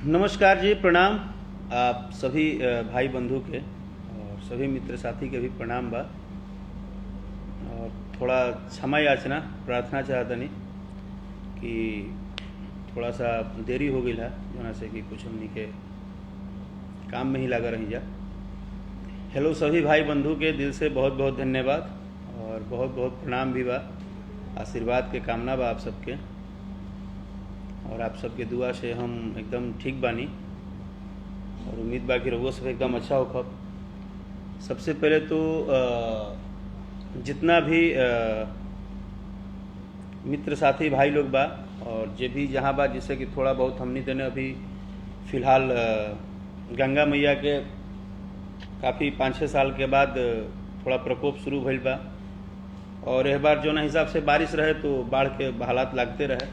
नमस्कार जी, प्रणाम। आप सभी भाई बंधु के और सभी मित्र साथी के भी प्रणाम बा। और थोड़ा क्षमा याचना प्रार्थना चाहतनी कि थोड़ा सा देरी हो गई है, जोना से कि कुछ हमनी के काम में ही लगा रही जा। हेलो सभी भाई बंधु के दिल से बहुत बहुत धन्यवाद और बहुत बहुत प्रणाम भी बा। आशीर्वाद के कामना बा आप सबके, और आप सबके दुआ से हम एकदम ठीक बानी और उम्मीद बा कि रहुआ सब एकदम अच्छा होखब। सबसे पहले तो जितना भी मित्र साथी भाई लोग बा और जे भी जहाँ बा, जिससे कि थोड़ा बहुत हमनी देने अभी फ़िलहाल गंगा मैया के काफ़ी 5-6 साल के बाद थोड़ा प्रकोप शुरू भइल बा। और एक बार जो ना हिसाब से बारिश रहे तो बाढ़ के हालात लागते रहे,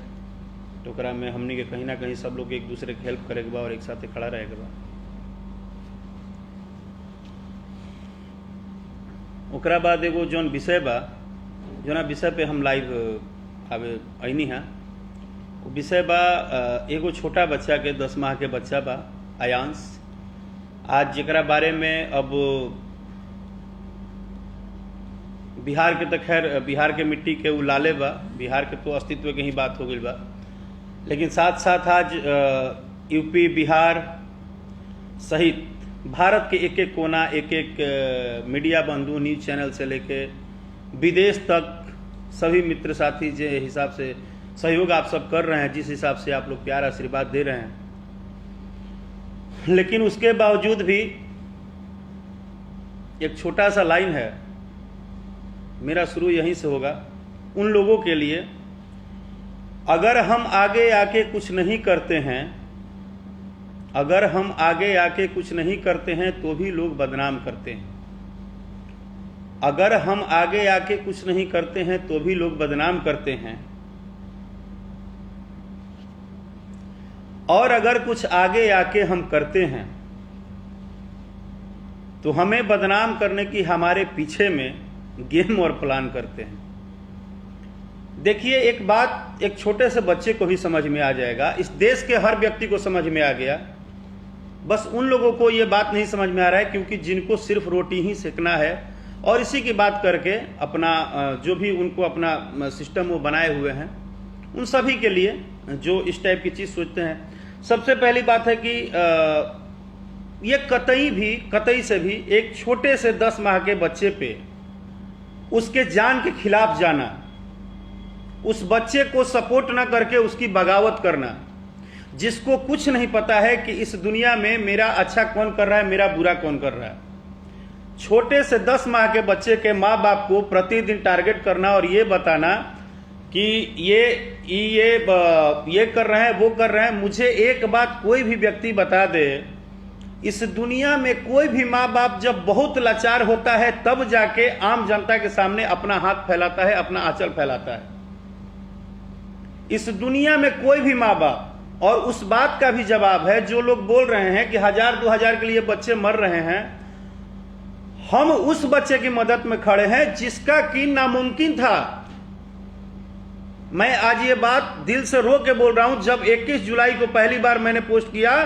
तो ओकरा में हमनी के कहीं ना कहीं सब लोग एक दूसरे के हेल्प करे के बा और एक साथ खड़ा रहे के बा। ओकरा बाद एगो जौन विषय बा, जोना विषय पे हम लाइव आवे अइनी है, वो विषय बा एगो छोटा बच्चा के 10 माह के बच्चा बा आयांश। आज जेकरा बारे में अब बिहार के तो खैर बिहार के मिट्टी के उलाले बा, बिहार के तो अस्तित्व के ही बात हो गई बा, लेकिन साथ साथ आज यूपी बिहार सहित भारत के एक एक कोना, एक एक मीडिया बंधु, न्यूज़ चैनल से लेके विदेश तक सभी मित्र साथी जे हिसाब से सहयोग आप सब कर रहे हैं, जिस हिसाब से आप लोग प्यार आशीर्वाद दे रहे हैं, लेकिन उसके बावजूद भी एक छोटा सा लाइन है, मेरा शुरू यहीं से होगा। उन लोगों के लिए, अगर हम आगे आके कुछ नहीं करते हैं, अगर हम आगे आके कुछ नहीं करते हैं तो भी लोग बदनाम करते हैं। अगर हम आगे आके कुछ नहीं करते हैं तो भी लोग बदनाम करते हैं, और अगर कुछ आगे आके हम करते हैं तो हमें बदनाम करने की हमारे पीछे में गेम और प्लान करते हैं। देखिए, एक बात एक छोटे से बच्चे को भी समझ में आ जाएगा, इस देश के हर व्यक्ति को समझ में आ गया। बस उन लोगों को ये बात नहीं समझ में आ रहा है क्योंकि जिनको सिर्फ रोटी ही सेकना है और इसी की बात करके अपना जो भी उनको अपना सिस्टम वो बनाए हुए हैं, उन सभी के लिए जो इस टाइप की चीज़ सोचते हैं। सबसे पहली बात है कि ये कतई से भी एक छोटे से 10 माह के बच्चे पे उसके जान के खिलाफ जाना, उस बच्चे को सपोर्ट ना करके उसकी बगावत करना, जिसको कुछ नहीं पता है कि इस दुनिया में मेरा अच्छा कौन कर रहा है, मेरा बुरा कौन कर रहा है। छोटे से 10 माह के बच्चे के माँ बाप को प्रतिदिन टारगेट करना और ये बताना कि ये कर रहे हैं, वो कर रहे हैं। मुझे एक बात कोई भी व्यक्ति बता दे, इस दुनिया में कोई भी माँ बाप जब बहुत लाचार होता है तब जाके आम जनता के सामने अपना हाथ फैलाता है, अपना आंचल फैलाता है। इस दुनिया में कोई भी माँ बाप, और उस बात का भी जवाब है जो लोग बोल रहे हैं कि 1000-2000 के लिए बच्चे मर रहे हैं, हम उस बच्चे की मदद में खड़े हैं जिसका कि नामुमकिन था। मैं आज ये बात दिल से रो के बोल रहा हूं। जब 21 जुलाई को पहली बार मैंने पोस्ट किया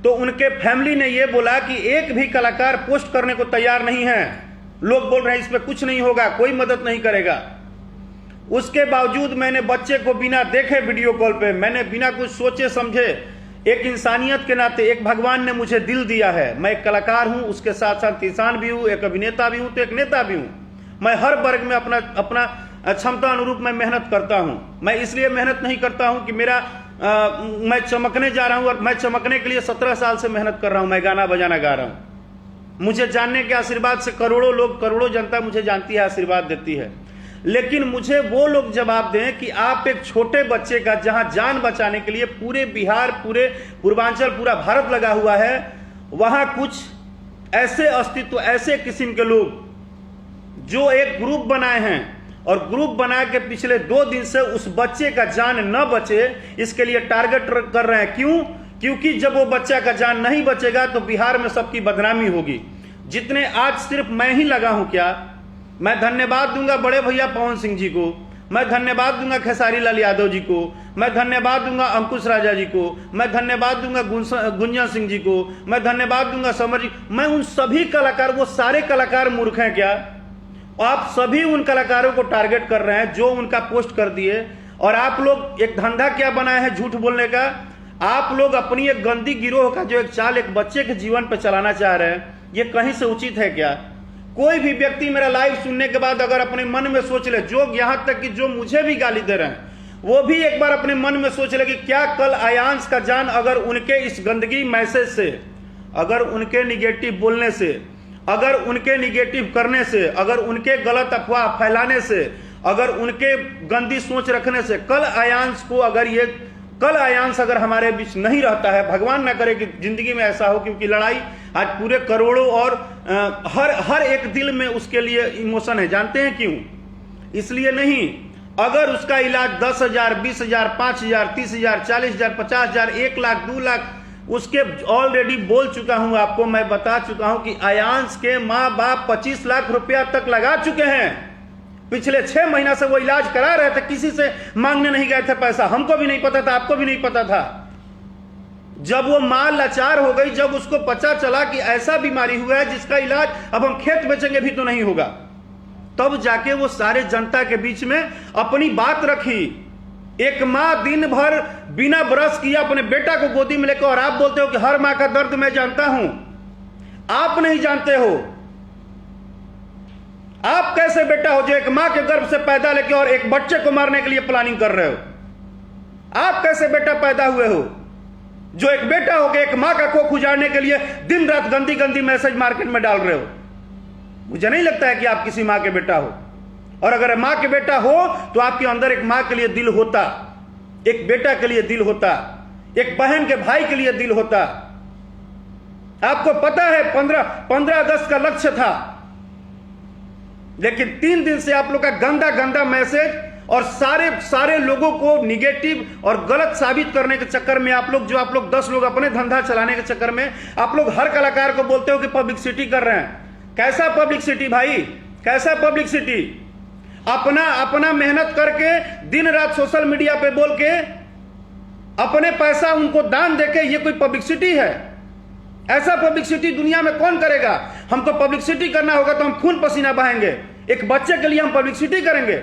तो उनके फैमिली ने यह बोला कि एक भी कलाकार पोस्ट करने को तैयार नहीं है। लोग बोल रहे हैं इस पे कुछ नहीं होगा, कोई मदद नहीं करेगा। उसके बावजूद मैंने बच्चे को बिना देखे वीडियो कॉल पे, मैंने बिना कुछ सोचे समझे, एक इंसानियत के नाते, एक भगवान ने मुझे दिल दिया है, मैं एक कलाकार हूं, उसके साथ साथ किसान भी हूं, एक अभिनेता भी हूं, तो एक नेता भी हूं। मैं हर वर्ग में अपना क्षमता अनुरूप मैं मेहनत करता हूं। मैं इसलिए मेहनत नहीं करता हूं कि मैं चमकने जा रहा हूं, और मैं चमकने के लिए 17 साल से मेहनत कर रहा हूं। मैं गाना बजाना गा रहा हूं। मुझे जानने के आशीर्वाद से करोड़ों लोग, करोड़ों जनता मुझे जानती है, आशीर्वाद देती है। लेकिन मुझे वो लोग जवाब दें कि आप एक छोटे बच्चे का, जहां जान बचाने के लिए पूरे बिहार, पूरे पूर्वांचल, पूरा भारत लगा हुआ है, वहां कुछ ऐसे अस्तित्व, ऐसे किस्म के लोग जो एक ग्रुप बनाए हैं और ग्रुप बना के पिछले 2 दिन से उस बच्चे का जान न बचे, इसके लिए टारगेट कर रहे हैं। क्यों? क्योंकि जब वो बच्चा का जान नहीं बचेगा तो बिहार में सबकी बदनामी होगी। जितने आज सिर्फ मैं ही लगा हूं, क्या मैं धन्यवाद दूंगा बड़े भैया पवन सिंह जी को, मैं धन्यवाद दूंगा खेसारी लाल यादव जी को, मैं धन्यवाद दूंगा अंकुश राजा जी को, मैं धन्यवाद दूंगा गुंजन सिंह जी को, मैं धन्यवाद दूंगा समर जी। मैं उन सभी कलाकार, वो सारे कलाकार मूर्ख हैं क्या? आप सभी उन कलाकारों को टारगेट कर रहे हैं जो उनका पोस्ट कर दिए। और आप लोग एक धंधा क्या बनाए हैं झूठ बोलने का। आप लोग अपनी एक गंदी गिरोह का जो एक चाल एक बच्चे के जीवन पर चलाना चाह रहे हैं, ये कहीं से उचित है क्या? कोई भी व्यक्ति मेरा लाइव सुनने के बाद अगर अपने मन में सोच ले, जो यहां तक कि जो मुझे भी गाली दे रहे हैं वो भी एक बार अपने मन में सोच ले कि क्या कल आयांश का जान अगर उनके इस गंदगी मैसेज से, अगर उनके निगेटिव बोलने से, अगर उनके निगेटिव करने से, अगर उनके गलत अफवाह फैलाने से, अगर उनके गंदी सोच रखने से कल आयांश को कल आयांश अगर हमारे बीच नहीं रहता है, भगवान ना करे कि जिंदगी में ऐसा हो, क्योंकि लड़ाई आज पूरे करोड़ों और हर एक दिल में उसके लिए इमोशन है। जानते हैं क्यों? इसलिए नहीं, अगर उसका इलाज 10,000, 20,000, 5,000, 30,000, 40,000, 50,000, 1 लाख, 2 लाख, उसके ऑलरेडी बोल चुका हूं आपको, मैं बता चुका हूं कि आयांश के माँ बाप 25 लाख रुपया तक लगा चुके हैं। पिछले 6 महीना से वो इलाज करा रहे थे, किसी से मांगने नहीं गए थे पैसा। हमको भी नहीं पता था, आपको भी नहीं पता था। जब वो मां लाचार हो गई, जब उसको पता चला कि ऐसा बीमारी हुआ है जिसका इलाज अब हम खेत बेचेंगे भी तो नहीं होगा, तब जाके वो सारे जनता के बीच में अपनी बात रखी। एक मां दिन भर बिना ब्रश किए अपने बेटा को गोदी में लेकर, और आप बोलते हो कि हर मां का दर्द मैं जानता हूं। आप नहीं जानते हो। आप कैसे बेटा हो जो एक मां के गर्भ से पैदा लेके और एक बच्चे को मारने के लिए प्लानिंग कर रहे हो? आप कैसे बेटा पैदा हुए हो जो एक बेटा हो के एक मां का कोख उजाड़ने के लिए दिन रात गंदी गंदी मैसेज मार्केट में डाल रहे हो? मुझे नहीं लगता है कि आप किसी मां के बेटा हो। और अगर मां के बेटा हो तो आपके अंदर एक मां के लिए दिल होता, एक बेटा के लिए दिल होता, एक बहन के भाई के लिए दिल होता। आपको पता है 15 अगस्त का लक्ष्य था, लेकिन 3 दिन से आप लोग का गंदा गंदा मैसेज और सारे लोगों को निगेटिव और गलत साबित करने के चक्कर में आप लोग 10 लोग अपने धंधा चलाने के चक्कर में आप लोग हर कलाकार को बोलते हो कि पब्लिसिटी कर रहे हैं। कैसा पब्लिसिटी भाई? कैसा पब्लिसिटी? अपना मेहनत करके दिन रात सोशल मीडिया पे बोल के अपने पैसा उनको दान देके ये कोई पब्लिसिटी है? ऐसा पब्लिसिटी दुनिया में कौन करेगा? हमको पब्लिसिटी करना होगा तो हम खून पसीना बहाएंगे। एक बच्चे के लिए हम पब्लिसिटी करेंगे?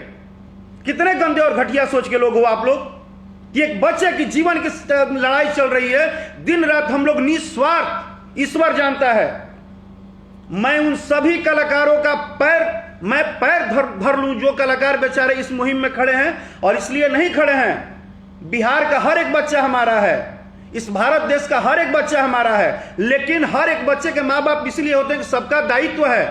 कितने गंदे और घटिया सोच के लोग हो आप लोग कि एक बच्चे की जीवन की लड़ाई चल रही है, दिन रात हम लोग निस्वार्थ, ईश्वर जानता है। मैं उन सभी कलाकारों का पैर धर लूं जो कलाकार बेचारे इस मुहिम में खड़े हैं। और इसलिए नहीं खड़े हैं, बिहार का हर एक बच्चा हमारा है, इस भारत देश का हर एक बच्चा हमारा है, लेकिन हर एक बच्चे के माँ बाप इसलिए होते हैं कि सबका दायित्व है,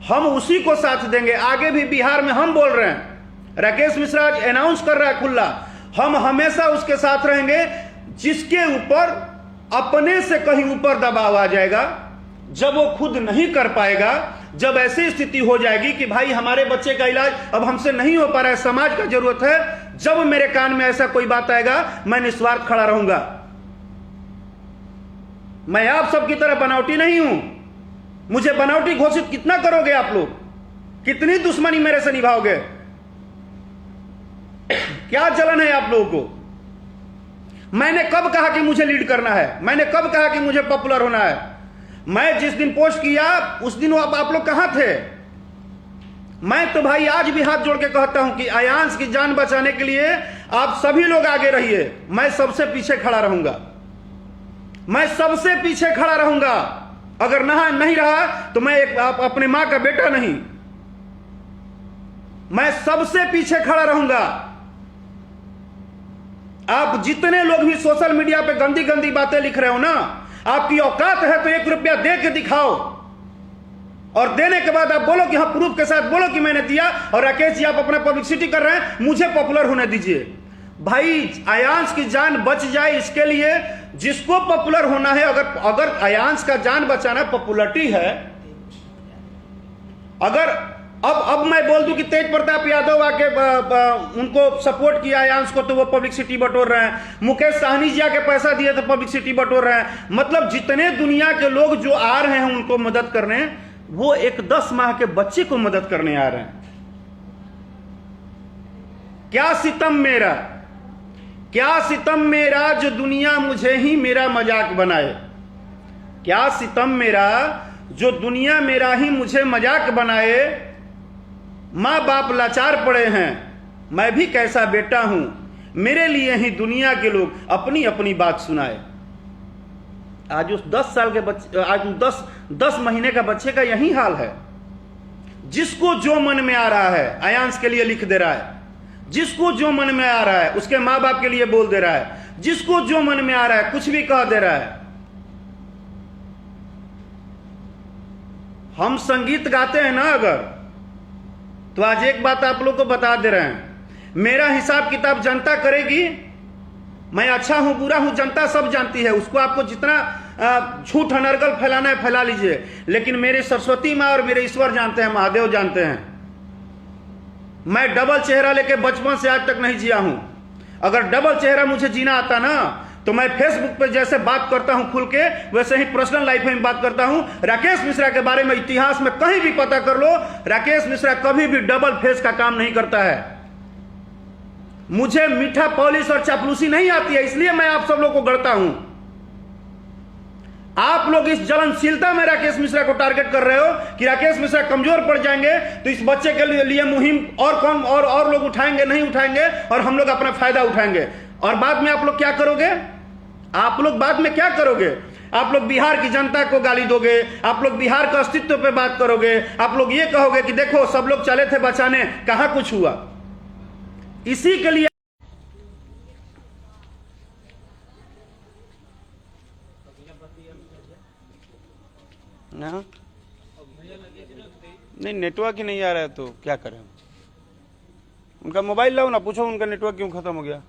हम उसी को साथ देंगे। आगे भी बिहार में हम बोल रहे हैं, राकेश मिश्रा आज अनाउंस कर रहा है खुला, हम हमेशा उसके साथ रहेंगे जिसके ऊपर अपने से कहीं ऊपर दबाव आ जाएगा, जब वो खुद नहीं कर पाएगा, जब ऐसी स्थिति हो जाएगी कि भाई हमारे बच्चे का इलाज अब हमसे नहीं हो पा रहा है, समाज का जरूरत है, जब मेरे कान में ऐसा कोई बात आएगा मैं निस्वार्थ खड़ा रहूंगा। मैं आप सबकी तरह बनावटी नहीं हूं। मुझे बनावटी घोषित कितना करोगे आप लोग? कितनी दुश्मनी मेरे से निभाओगे? क्या जलन है आप लोगों को? मैंने कब कहा कि मुझे लीड करना है? मैंने कब कहा कि मुझे पॉपुलर होना है? मैं जिस दिन पोस्ट किया उस दिन आप लोग कहां थे? मैं तो भाई आज भी हाथ जोड़ के कहता हूं कि आयांश की जान बचाने के लिए आप सभी लोग आगे रहिए, मैं सबसे पीछे खड़ा रहूंगा, मैं सबसे पीछे खड़ा रहूंगा। अगर नहीं रहा तो मैं अपने मां का बेटा नहीं, मैं सबसे पीछे खड़ा रहूंगा। आप जितने लोग भी सोशल मीडिया पे गंदी गंदी बातें लिख रहे हो ना, आपकी औकात है तो 1 रुपया दे के दिखाओ, और देने के बाद आप बोलो कि हाँ प्रूफ के साथ बोलो कि मैंने दिया। और राकेश जी आप अपना पब्लिसिटी कर रहे हैं, मुझे पॉपुलर होने दीजिए। भाई आयांश की जान बच जाए इसके लिए जिसको पॉपुलर होना है, अगर आयांश का जान बचाना पॉपुलरिटी है, अगर अब मैं बोल दूं कि तेज प्रताप यादव आके उनको सपोर्ट किया आयांश को तो वो पब्लिसिटी बटोर रहे हैं, मुकेश साहनी जी आके पैसा दिए तो पब्लिसिटी बटोर रहे हैं। मतलब जितने दुनिया के लोग जो आ रहे हैं उनको मदद करने, वो एक 10 माह के बच्चे को मदद करने आ रहे हैं। क्या सितम मेरा, क्या सितम मेरा जो दुनिया मुझे ही मेरा मजाक बनाए। क्या सितम मेरा जो दुनिया मेरा ही मुझे मजाक बनाए। माँ बाप लाचार पड़े हैं, मैं भी कैसा बेटा हूं, मेरे लिए ही दुनिया के लोग अपनी अपनी बात सुनाए। आज उस 10 साल के बच्चे, आज उस 10 महीने का बच्चे का यही हाल है। जिसको जो मन में आ रहा है आयांश के लिए लिख दे रहा है, जिसको जो मन में आ रहा है उसके माँ बाप के लिए बोल दे रहा है, जिसको जो मन में आ रहा है कुछ भी कह दे रहा है। हम संगीत गाते हैं ना अगर, तो आज एक बात आप लोग को बता दे रहे हैं, मेरा हिसाब किताब जनता करेगी। मैं अच्छा हूं बुरा हूं जनता सब जानती है, उसको आपको जितना झूठ अनर्गल फैलाना है फैला लीजिए, लेकिन मेरे सरस्वती माँ और मेरे ईश्वर जानते हैं, महादेव जानते हैं। मैं डबल चेहरा लेके बचपन से आज तक नहीं जिया हूं। अगर डबल चेहरा मुझे जीना आता ना, तो मैं फेसबुक पे जैसे बात करता हूं खुल के, वैसे ही पर्सनल लाइफ में बात करता हूं। राकेश मिश्रा के बारे में इतिहास में कहीं भी पता कर लो, राकेश मिश्रा कभी भी डबल फेस का काम नहीं करता है। मुझे मीठा पॉलिश और चापलूसी नहीं आती है, इसलिए मैं आप सब लोग को गढ़ता हूं। आप लोग इस जलनशीलता में राकेश मिश्रा को टारगेट कर रहे हो कि राकेश मिश्रा कमजोर पड़ जाएंगे तो इस बच्चे के लिए मुहिम और कौन और लोग उठाएंगे, नहीं उठाएंगे, और हम लोग अपना फायदा उठाएंगे। और बाद में आप लोग क्या करोगे? आप लोग बाद में क्या करोगे? आप लोग बिहार की जनता को गाली दोगे, आप लोग बिहार के अस्तित्व पे बात करोगे, आप लोग ये कहोगे कि देखो सब लोग चले थे बचाने, कहां कुछ हुआ। इसी के लिए नहीं, नेटवर्क ही नहीं आ रहा है तो क्या करें। उनका मोबाइल लाओ ना, पूछो उनका नेटवर्क क्यों खत्म हो गया।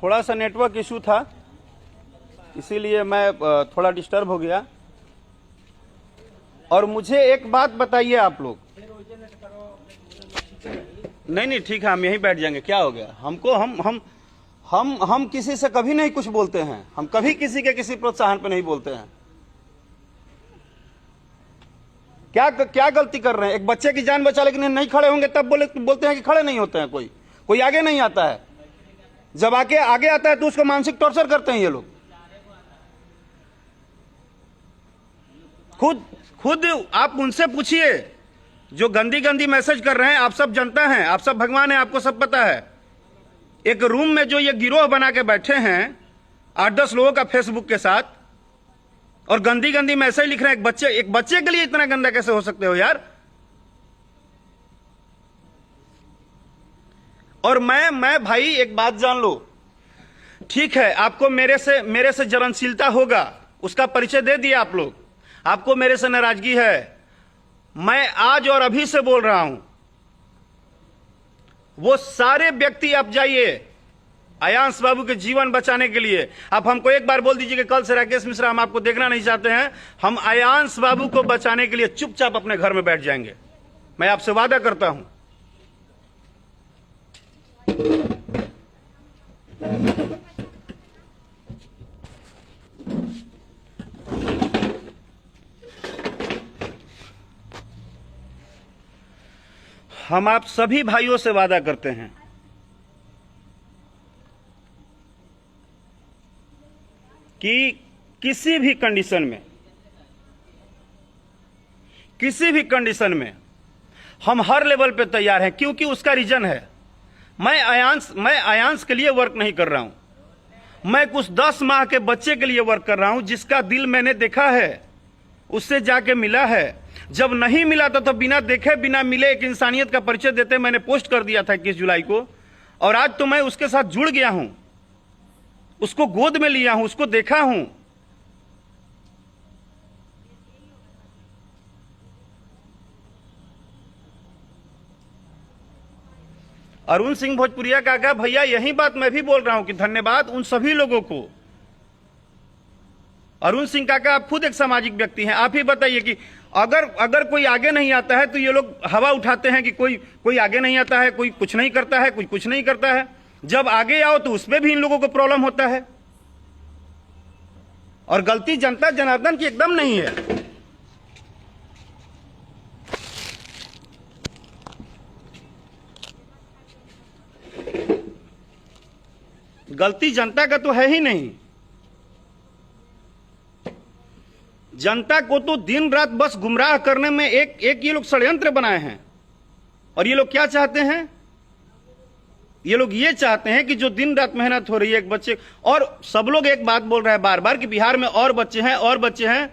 थोड़ा सा नेटवर्क इशू था, इसीलिए मैं थोड़ा डिस्टर्ब हो गया। और मुझे एक बात बताइए आप लोग। नहीं ठीक है, हम यहीं बैठ जाएंगे, क्या हो गया हमको। हम किसी से कभी नहीं कुछ बोलते हैं, हम कभी किसी के किसी प्रोत्साहन पे नहीं बोलते हैं। क्या गलती कर रहे हैं? एक बच्चे की जान बचा, लेकिन नहीं खड़े होंगे तब बोलते हैं कि खड़े नहीं होते हैं। कोई आगे नहीं आता है, जब आगे आता है तो उसको मानसिक टॉर्चर करते हैं ये लोग। खुद आप उनसे पूछिए जो गंदी मैसेज कर रहे हैं। आप सब जनता हैं, आप सब भगवान हैं, आपको सब पता है। एक रूम में जो ये गिरोह बना के बैठे हैं 8-10 लोगों का फेसबुक के साथ, और गंदी मैसेज लिख रहे हैं। एक बच्चे के लिए इतना गंदा कैसे हो सकते हो यार। और मैं भाई एक बात जान लो, ठीक है आपको मेरे से जलनशीलता होगा, उसका परिचय दे दिया आप लोग। आपको मेरे से नाराजगी है, मैं आज और अभी से बोल रहा हूं, वो सारे व्यक्ति आप जाइए आयांश बाबू के जीवन बचाने के लिए। आप हमको एक बार बोल दीजिए कि कल से राकेश मिश्रा हम आपको देखना नहीं चाहते हैं, हम आयांश बाबू को बचाने के लिए चुपचाप अपने घर में बैठ जाएंगे। मैं आपसे वादा करता हूं। हम आप सभी भाइयों से वादा करते हैं कि किसी भी कंडीशन में हम हर लेवल पे तैयार हैं। क्योंकि उसका रीजन है, मैं आयांश के लिए वर्क नहीं कर रहा हूं, मैं कुछ 10 माह के बच्चे के लिए वर्क कर रहा हूं, जिसका दिल मैंने देखा है, उससे जाके मिला है। जब नहीं मिला था तो बिना देखे बिना मिले एक इंसानियत का परिचय देते मैंने पोस्ट कर दिया था 21 जुलाई को, और आज तो मैं उसके साथ जुड़ गया हूं, उसको गोद में लिया हूं, उसको देखा हूं। अरुण सिंह भोजपुरिया काका भैया, यही बात मैं भी बोल रहा हूं कि धन्यवाद उन सभी लोगों को। अरुण सिंह काका आप खुद एक सामाजिक व्यक्ति हैं, आप ही बताइए कि अगर अगर कोई आगे नहीं आता है तो ये लोग हवा उठाते हैं कि कोई आगे नहीं आता है, कोई कुछ नहीं करता है, कोई कुछ नहीं करता है। जब आगे आओ तो उसमें भी इन लोगों को प्रॉब्लम होता है। और गलती जनता जनार्दन की एकदम नहीं है। गलती जनता का तो है ही नहीं। जनता को तो दिन रात बस गुमराह करने में एक ये लोग षड्यंत्र बनाए हैं। और ये लोग क्या चाहते हैं? ये लोग ये चाहते हैं कि जो दिन रात मेहनत हो रही है एक बच्चे, और सब लोग एक बात बोल रहे हैं बार बार कि बिहार में और बच्चे हैं।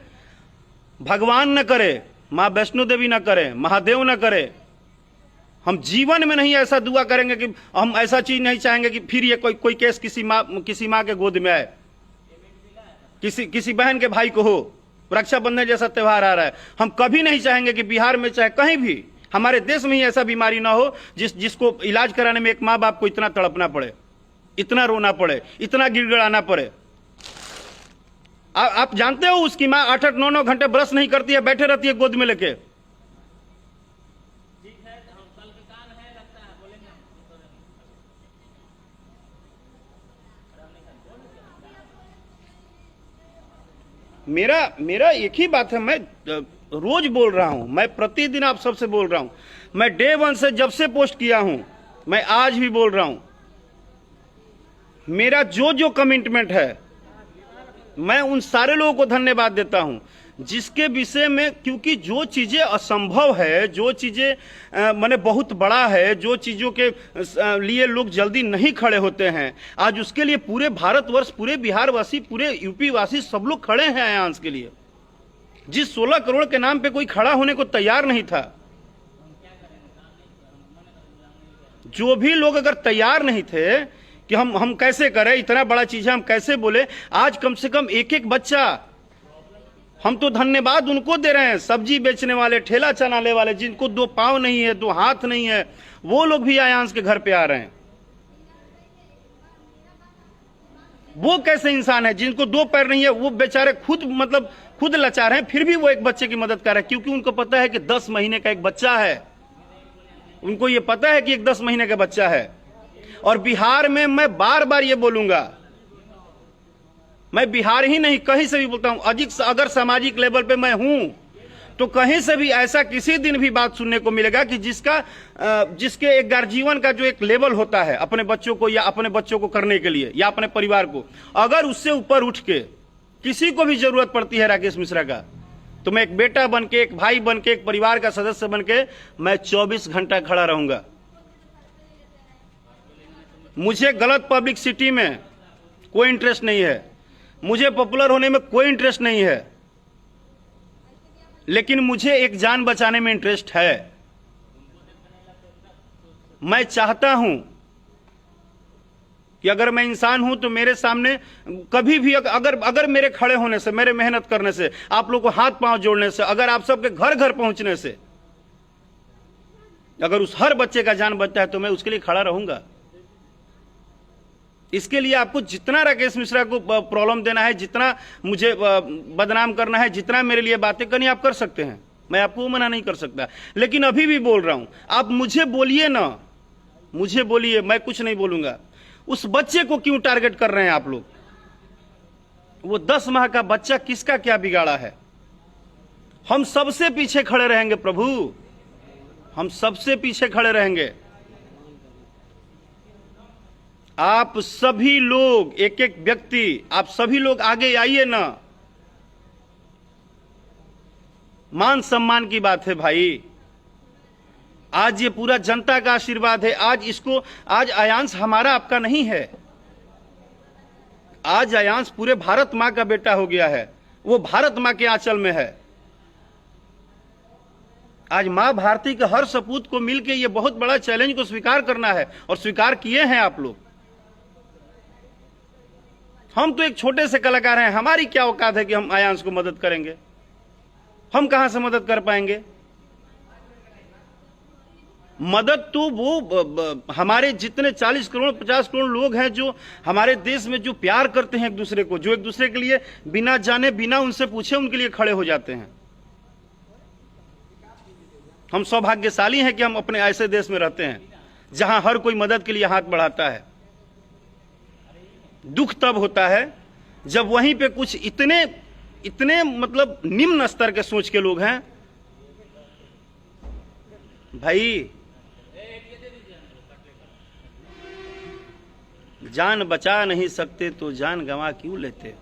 भगवान न करे, मां वैष्णो देवी न करे, महादेव न करे, हम जीवन में नहीं ऐसा दुआ करेंगे कि हम ऐसा चीज नहीं चाहेंगे कि फिर ये कोई केस किसी माँ के गोद में आए, किसी बहन के भाई को हो। रक्षाबंधन जैसा त्योहार आ रहा है, हम कभी नहीं चाहेंगे कि बिहार में चाहे कहीं भी हमारे देश में ही ऐसा बीमारी ना हो जिसको इलाज कराने में एक माँ बाप को इतना तड़पना पड़े, इतना रोना पड़े, इतना गिड़गिड़ाना पड़े। आप जानते हो उसकी माँ 8-8, 9-9 घंटे ब्रश नहीं करती है, बैठे रहती है गोद में लेके। मेरा एक ही बात है, मैं रोज बोल रहा हूं, मैं प्रतिदिन आप सबसे बोल रहा हूं, मैं डे 1 से जब से पोस्ट किया हूं, मैं आज भी बोल रहा हूं, मेरा जो कमिटमेंट है मैं उन सारे लोगों को धन्यवाद देता हूं जिसके विषय में, क्योंकि जो चीजें असंभव है, जो चीजें माने बहुत बड़ा है, जो चीजों के लिए लोग जल्दी नहीं खड़े होते हैं, आज उसके लिए पूरे भारतवर्ष, पूरे बिहार वासी, पूरे यूपी वासी सब लोग खड़े हैं आयांश के लिए। जिस 16 करोड़ के नाम पे कोई खड़ा होने को तैयार नहीं था, जो भी लोग अगर तैयार नहीं थे कि हम कैसे करें, इतना बड़ा चीज है, हम कैसे बोले, आज कम से कम एक बच्चा, हम तो धन्यवाद उनको दे रहे हैं, सब्जी बेचने वाले, ठेला चलाने वाले, जिनको 2 पांव नहीं है, 2 हाथ नहीं है, वो लोग भी आयांश के घर पे आ रहे हैं। वो कैसे इंसान है जिनको 2 पैर नहीं है, वो बेचारे खुद लाचार हैं, फिर भी वो एक बच्चे की मदद कर रहे हैं, क्योंकि उनको पता है कि 10 महीने का एक बच्चा है। उनको ये पता है कि एक 10 महीने का बच्चा है। और बिहार में मैं बार बार ये बोलूंगा, मैं बिहार ही नहीं कहीं से भी बोलता हूं, अगर सामाजिक लेवल पे मैं हूं तो कहीं से भी ऐसा किसी दिन भी बात सुनने को मिलेगा कि जिसके एक गार्जियन का जो एक लेवल होता है अपने बच्चों को या अपने बच्चों को करने के लिए या अपने परिवार को, अगर उससे ऊपर उठ के किसी को भी जरूरत पड़ती है राकेश मिश्रा का, तो मैं एक बेटा बन के, एक भाई बन के, एक परिवार का सदस्य बन के मैं 24 घंटा खड़ा रहूंगा। मुझे गलत पब्लिसिटी में कोई इंटरेस्ट नहीं है, मुझे पॉपुलर होने में कोई इंटरेस्ट नहीं है, लेकिन मुझे एक जान बचाने में इंटरेस्ट है। मैं चाहता हूं कि अगर मैं इंसान हूं तो मेरे सामने कभी भी अगर मेरे खड़े होने से, मेरे मेहनत करने से, आप लोगों को हाथ पांव जोड़ने से, अगर आप सबके घर घर पहुंचने से अगर उस हर बच्चे का जान बचता है तो मैं उसके लिए खड़ा रहूंगा। इसके लिए आपको जितना राकेश मिश्रा को प्रॉब्लम देना है, जितना मुझे बदनाम करना है, जितना मेरे लिए बातें करनी आप कर सकते हैं, मैं आपको मना नहीं कर सकता। लेकिन अभी भी बोल रहा हूं, आप मुझे बोलिए ना, मुझे बोलिए, मैं कुछ नहीं बोलूंगा। उस बच्चे को क्यों टारगेट कर रहे हैं आप लोग? वो 10 माह का बच्चा किसका क्या बिगाड़ा है? हम सबसे पीछे खड़े रहेंगे प्रभु, हम सबसे पीछे खड़े रहेंगे। आप सभी लोग, एक एक व्यक्ति, आप सभी लोग आगे आइए ना। मान सम्मान की बात है भाई, आज ये पूरा जनता का आशीर्वाद है। आज आयांश हमारा आपका नहीं है, आज आयांश पूरे भारत मां का बेटा हो गया है, वो भारत मां के आंचल में है। आज मां भारती के हर सपूत को मिलकर ये बहुत बड़ा चैलेंज को स्वीकार करना है, और स्वीकार किए हैं आप लोग। हम तो एक छोटे से कलाकार हैं, हमारी क्या औकात है कि हम आयांश को मदद करेंगे? हम कहां से मदद कर पाएंगे? मदद तो वो हमारे जितने 40 करोड़ 50 करोड़ लोग हैं जो हमारे देश में जो प्यार करते हैं एक दूसरे को, जो एक दूसरे के लिए बिना जाने बिना उनसे पूछे उनके लिए खड़े हो जाते हैं, हम सौभाग्यशाली हैं कि हम अपने ऐसे देश में रहते हैं जहां हर कोई मदद के लिए हाथ बढ़ाता है। दुख तब होता है जब वहीं पे कुछ इतने मतलब निम्न स्तर के सोच के लोग हैं। भाई जान बचा नहीं सकते तो जान गंवा क्यों लेते,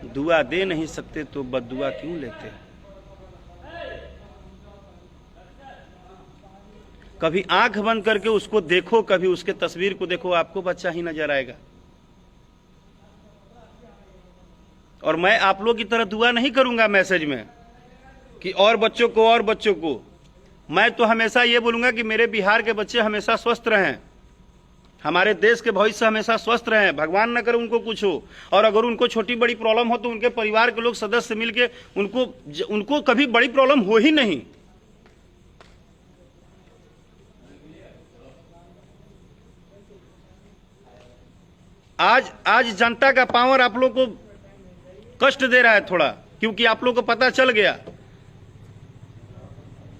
दुआ दे नहीं सकते तो बद्दुआ क्यों लेते। कभी आंख बंद करके उसको देखो, कभी उसके तस्वीर को देखो, आपको बच्चा ही नजर आएगा। और मैं आप लोग की तरह दुआ नहीं करूंगा मैसेज में कि और बच्चों को। मैं तो हमेशा ये बोलूंगा कि मेरे बिहार के बच्चे हमेशा स्वस्थ रहें, हमारे देश के भविष्य हमेशा स्वस्थ रहें, भगवान न करे उनको कुछ हो। और अगर उनको छोटी बड़ी प्रॉब्लम हो तो उनके परिवार के लोग सदस्य मिलके उनको कभी बड़ी प्रॉब्लम हो ही नहीं। आज जनता का पावर आप लोग को कष्ट दे रहा है थोड़ा, क्योंकि आप लोग को पता चल गया।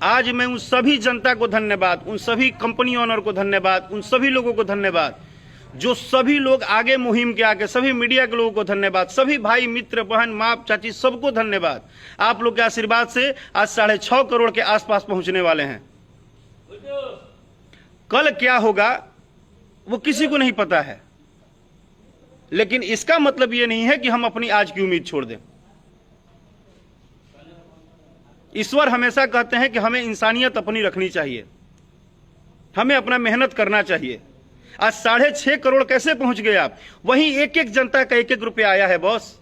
आज मैं उन सभी जनता को धन्यवाद, उन सभी कंपनी ओनर को धन्यवाद, उन सभी लोगों को धन्यवाद, जो सभी लोग आगे मुहिम के आके, सभी मीडिया के लोगों को धन्यवाद, सभी भाई मित्र बहन माँ चाची सबको धन्यवाद। आप लोग के आशीर्वाद से आज 6.5 करोड़ के आसपास पहुंचने वाले हैं। कल क्या होगा वो किसी को नहीं पता है, लेकिन इसका मतलब ये नहीं है कि हम अपनी आज की उम्मीद छोड़ दें। ईश्वर हमेशा कहते हैं कि हमें इंसानियत अपनी रखनी चाहिए, हमें अपना मेहनत करना चाहिए। आज 6.5 करोड़ कैसे पहुंच गए आप? वहीं एक जनता का 1 रुपया आया है बॉस।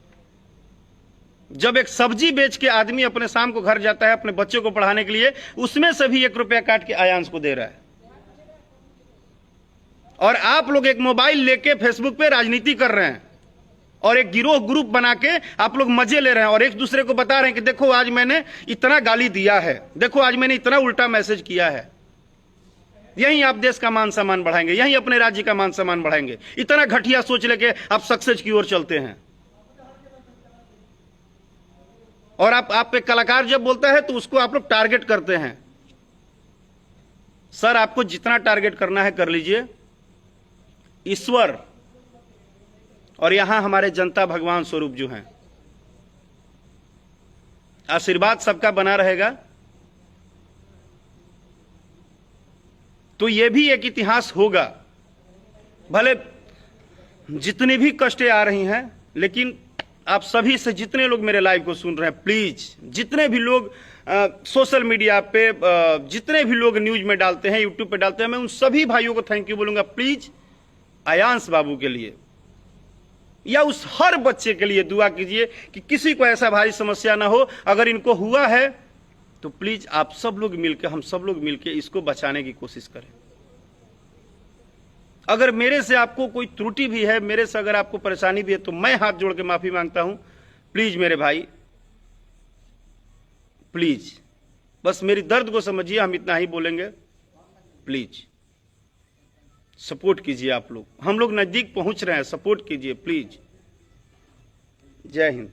जब एक सब्जी बेच के आदमी अपने शाम को घर जाता है अपने बच्चों को पढ़ाने के लिए, उसमें से भी 1 रुपया काट के आयांश को दे रहा है। और आप लोग एक मोबाइल लेके फेसबुक पे राजनीति कर रहे हैं और एक गिरोह ग्रुप बना के आप लोग मजे ले रहे हैं और एक दूसरे को बता रहे हैं कि देखो आज मैंने इतना गाली दिया है, देखो आज मैंने इतना उल्टा मैसेज किया है। यहीं आप देश का मान सम्मान बढ़ाएंगे, यहीं अपने राज्य का मान सम्मान बढ़ाएंगे। इतना घटिया सोच लेके आप सक्सेस की ओर चलते हैं। और आप पे कलाकार जब बोलता है तो उसको आप लोग टारगेट करते हैं। सर आपको जितना टारगेट करना है कर लीजिए। ईश्वर और यहां हमारे जनता भगवान स्वरूप जो हैं, आशीर्वाद सबका बना रहेगा। तो यह भी एक इतिहास होगा। भले जितनी भी कष्टें आ रही हैं, लेकिन आप सभी से जितने लोग मेरे लाइव को सुन रहे हैं, प्लीज जितने भी लोग सोशल मीडिया पे जितने भी लोग न्यूज में डालते हैं, यूट्यूब पे डालते हैं, मैं उन सभी भाइयों को थैंक यू बोलूंगा। प्लीज आयांश बाबू के लिए या उस हर बच्चे के लिए दुआ कीजिए कि किसी को ऐसा भारी समस्या ना हो। अगर इनको हुआ है तो प्लीज आप सब लोग मिलकर, हम सब लोग मिलकर इसको बचाने की कोशिश करें। अगर मेरे से आपको कोई त्रुटि भी है, मेरे से अगर आपको परेशानी भी है, तो मैं हाथ जोड़ के माफी मांगता हूं। प्लीज मेरे भाई, प्लीज बस मेरी दर्द को समझिए, हम इतना ही बोलेंगे। प्लीज सपोर्ट कीजिए आप लोग, हम लोग नजदीक पहुंच रहे हैं, सपोर्ट कीजिए प्लीज। जय हिंद।